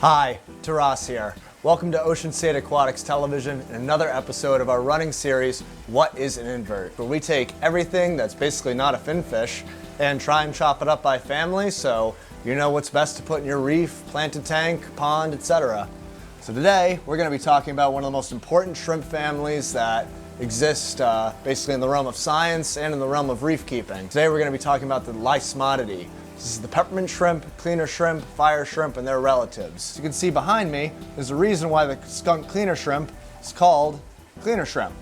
Hi, Taras here. Welcome to Ocean State Aquatics Television and another episode of our running series, What is an Invert? Where we take everything that's basically not a finfish and try and chop it up by family so you know what's best to put in your reef, planted tank, pond, etc. So today we're going to be talking about one of the most important shrimp families that exist basically in the realm of science and in the realm of reef keeping. Today we're going to be talking about the Lysmatidae. This is the peppermint shrimp, cleaner shrimp, fire shrimp, and their relatives. As you can see behind me, there's a reason why the skunk cleaner shrimp is called cleaner shrimp.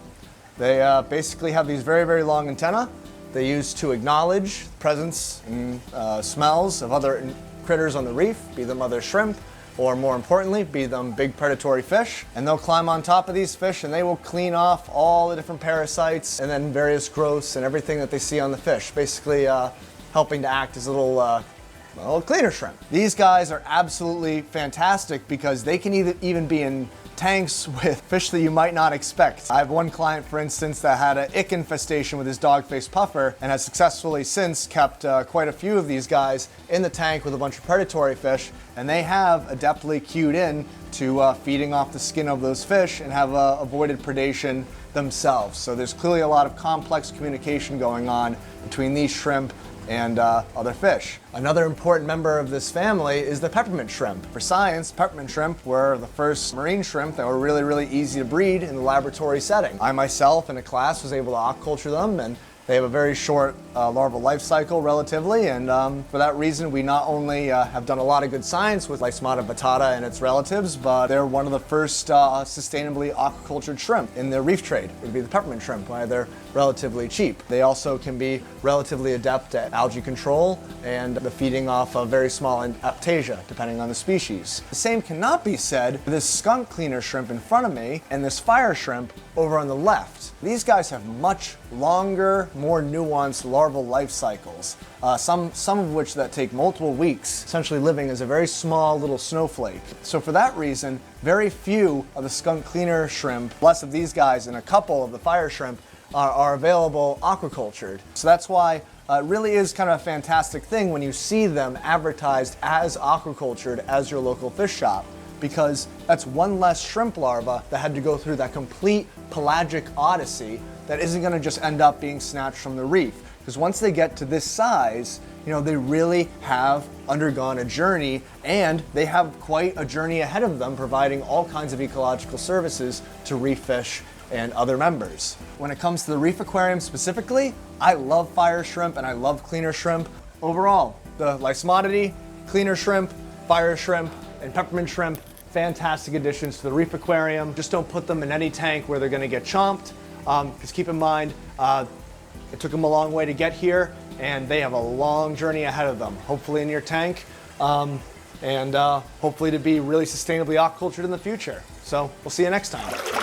They basically have these very, very long antennae they use to acknowledge the presence and smells of other critters on the reef, be them other shrimp, or more importantly, be them big predatory fish. And they'll climb on top of these fish and they will clean off all the different parasites and then various growths and everything that they see on the fish. Basically, helping to act as a little cleaner shrimp. These guys are absolutely fantastic because they can even be in tanks with fish that you might not expect. I have one client, for instance, that had an ick infestation with his dog-faced puffer and has successfully since kept quite a few of these guys in the tank with a bunch of predatory fish, and they have adeptly cued in to feeding off the skin of those fish and have avoided predation themselves. So there's clearly a lot of complex communication going on between these shrimp and other fish. Another important member of this family is the peppermint shrimp. For science, peppermint shrimp were the first marine shrimp that were really, really easy to breed in the laboratory setting. I myself in a class was able to aquaculture them, and they have a very short larval life cycle relatively, and for that reason we not only have done a lot of good science with Lysmatidae and its relatives, but they're one of the first sustainably aquacultured shrimp in the reef trade. It would be the peppermint shrimp, why they're relatively cheap. They also can be relatively adept at algae control and the feeding off of very small aptasia, depending on the species. The same cannot be said for this skunk cleaner shrimp in front of me and this fire shrimp over on the left. These guys have much longer, more nuanced larval life cycles, some of which that take multiple weeks, essentially living as a very small little snowflake. So for that reason, very few of the skunk cleaner shrimp, less of these guys and a couple of the fire shrimp, are available aquacultured. So that's why it really is kind of a fantastic thing when you see them advertised as aquacultured as your local fish shop, because that's one less shrimp larva that had to go through that complete pelagic odyssey that isn't going to just end up being snatched from the reef. Because once they get to this size, you know, they really have undergone a journey, and they have quite a journey ahead of them, providing all kinds of ecological services to reef fish and other members. When it comes to the reef aquarium specifically, I love fire shrimp and I love cleaner shrimp. Overall, the Lysmatidae, cleaner shrimp, fire shrimp, and peppermint shrimp, fantastic additions to the reef aquarium. Just don't put them in any tank where they're going to get chomped, because keep in mind, it took them a long way to get here, and they have a long journey ahead of them, hopefully in your tank, and hopefully to be really sustainably aquacultured in the future. So we'll see you next time.